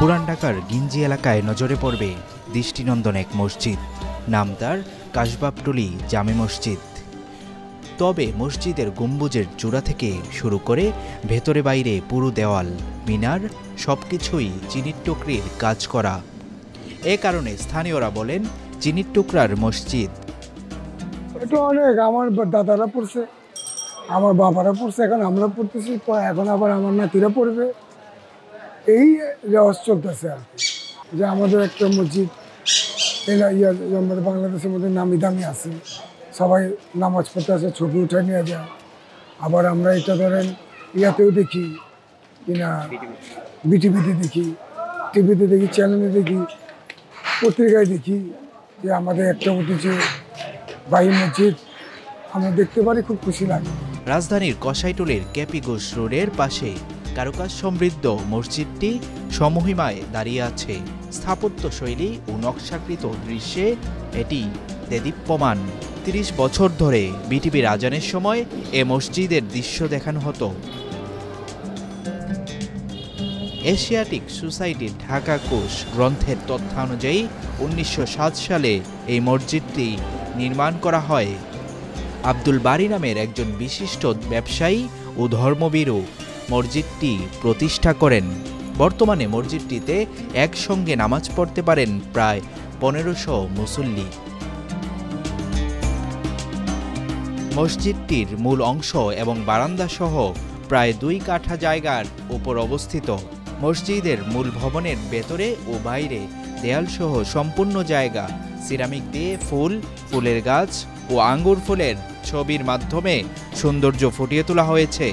পুরান ঢাকার গিঞ্জি এলাকায় নজরে পড়বে দৃষ্টিনন্দন এক মসজিদ। নাম তার কাশবাবটুলি জামে মসজিদ। তবে মসজিদের গম্বুজের চূড়া থেকে শুরু করে ভেতরে বাইরে পুরো দেওয়াল, মিনার সবকিছুই চিনির টুকরির কাজ করা। এ কারণে স্থানীয়রা বলেন চিনির টুকরার মসজিদ। এটা অনেক, আমার দাদারা পড়ছে, আমার বাবারা পড়ছে, এখন আমরা পড়তেছি, এখন আবার আমার নাতিরা পড়বে। এই রেওয়াজ চলতেছে আর কি, যে আমাদের একটা মসজিদ আমাদের বাংলাদেশের মধ্যে নামি দামি আছে, সবাই নামাজ পড়তে আসে, ছবি উঠে নিয়ে যায়। আবার আমরা এটা ধরেন ইয়াতেও দেখি কিনা, বিটিভিতে দেখি, টিভিতে দেখি, চ্যানেলে দেখি, পত্রিকায় দেখি যে আমাদের একটা উঠেছে বাহি মসজিদ, আমরা দেখতে পারি, খুব খুশি লাগে। রাজধানীর কসাইটুলির ক্যাপিগোস রোডের পাশে কারুকাজ সমৃদ্ধ মসজিদটি সমহিমায় দাঁড়িয়ে আছে। স্থাপত্য শৈলী ও নকশাকৃত দৃশ্যে এটি দেদীপ্যমান। ৩০ বছর ধরে বিটিভির আজানের সময় এ মসজিদের দৃশ্য দেখানো হতো। এশিয়াটিক সোসাইটির ঢাকা কোষ গ্রন্থের তথ্যানুযায়ী ১৯০৭ সালে এই মসজিদটি নির্মাণ করা হয়। আব্দুল বারী নামের একজন বিশিষ্ট ব্যবসায়ী ও ধর্মবীরও মসজিদটি প্রতিষ্ঠা করেন। বর্তমানে মসজিদটিতে একসঙ্গে নামাজ পড়তে পারেন প্রায় ১৫০০ মুসল্লি। মসজিদটির মূল অংশ এবং বারান্দা সহ প্রায় ২ কাঠা জায়গার উপর অবস্থিত। মসজিদের মূল ভবনের ভেতরে ও বাইরে দেয়ালসহ সম্পূর্ণ জায়গা সিরামিক দিয়ে ফুলের গাছ ও আঙ্গুর ফুলের ছবির মাধ্যমে সৌন্দর্য ফুটিয়ে তোলা হয়েছে।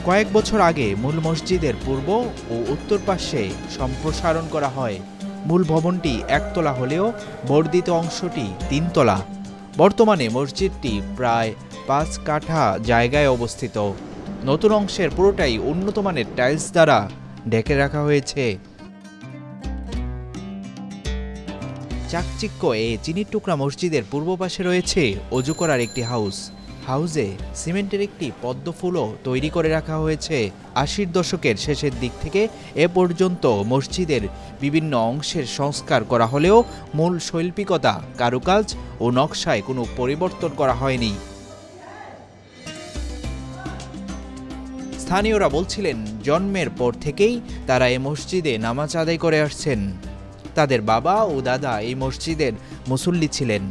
কয়েক বছর আগে মূল মসজিদের পূর্ব ও উত্তর পাশে সম্প্রসারণ করা হয়। মূল ভবনটি একতলা হলেও বর্ধিত অংশটি ৩ তলা। বর্তমানে মসজিদটি প্রায় ৫ কাঠা জায়গায় অবস্থিত। নতুন অংশের পুরোটাই উন্নত মানের টাইলস দ্বারা ঢেকে রাখা হয়েছে। চাকচিক্য এই চিনির টুকরা মসজিদের পূর্ব পাশে রয়েছে অজু করার একটি হাউসে সিমেন্টের একটি পদ্ম ফুলও তৈরি করে রাখা হয়েছে। ৮০ দশকের শেষের দিক থেকে এ পর্যন্ত মসজিদের বিভিন্ন অংশের সংস্কার করা হলেও মূল শৈল্পিকতা, কারুকাজ ও নকশায় কোনো পরিবর্তন করা হয়নি। স্থানীয়রা বলছিলেন জন্মের পর থেকেই তারা এই মসজিদে নামাজ আদায় করে আসছেন। তাদের বাবা ও দাদা এই মসজিদের মুসল্লি ছিলেন।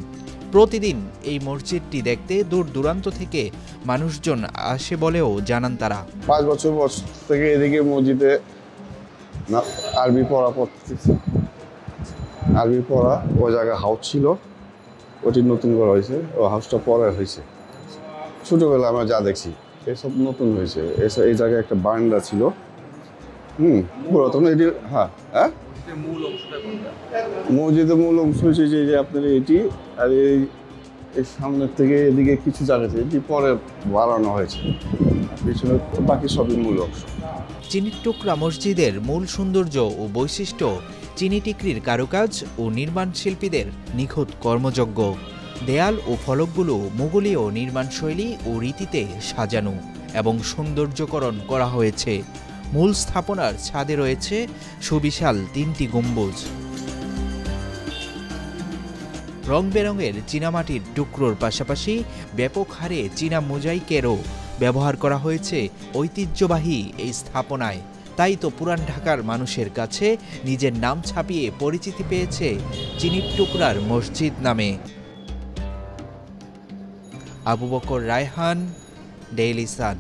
প্রতিদিন এই মসজিদটি দেখতে দূর দূরান্ত থেকে মানুষজন আসে বলেও জানান তারা। ৫ বছর থেকে এদিকে মসজিদে আরবি পড়া পড়তেছি। আরবি পড়া ওই জায়গায় হাউস ছিল, ওটি নতুন করা হয়েছে, ও হাউসটা পরে হয়েছে। ছোটবেলা আমরা যা দেখছি এসব নতুন হয়েছে। এই জায়গায় একটা বারান্দা ছিল, পুরাতন এটি। হ্যাঁ, মসজিদের মূল অংশ হয়েছে যে আপনার এটি, আর এই সামনের থেকে এদিকে কিছু জায়গা আছে এটি পরে বাড়ানো হয়েছে, পিছনে বাকি সবই মূল অংশ। চিনির টুকরা মসজিদের মূল সৌন্দর্য ও বৈশিষ্ট্য চিনি টিকরির কারুকাজ ও নির্মাণ শিল্পীদের নিখুঁত কর্মযজ্ঞ। দেয়াল ও ফলকগুলো মুঘলীয় নির্মাণশৈলী ও রীতিতে সাজানো এবং সৌন্দর্যকরণ করা হয়েছে। মূল স্থাপনার ছাদে রয়েছে সুবিশাল ৩টি গম্বুজ। রং বেরঙের চীনামাটির টুকরোর পাশাপাশি ব্যাপক হারে চীনা মোজাইকেরও ব্যবহার করা হয়েছে ঐতিহ্যবাহী এই স্থাপনায়। তাই তো পুরান ঢাকার মানুষের কাছে নিজের নাম ছাপিয়ে পরিচিতি পেয়েছে চিনির টুকরার মসজিদ নামে। Abu Bakr Raihan, Daily Sun.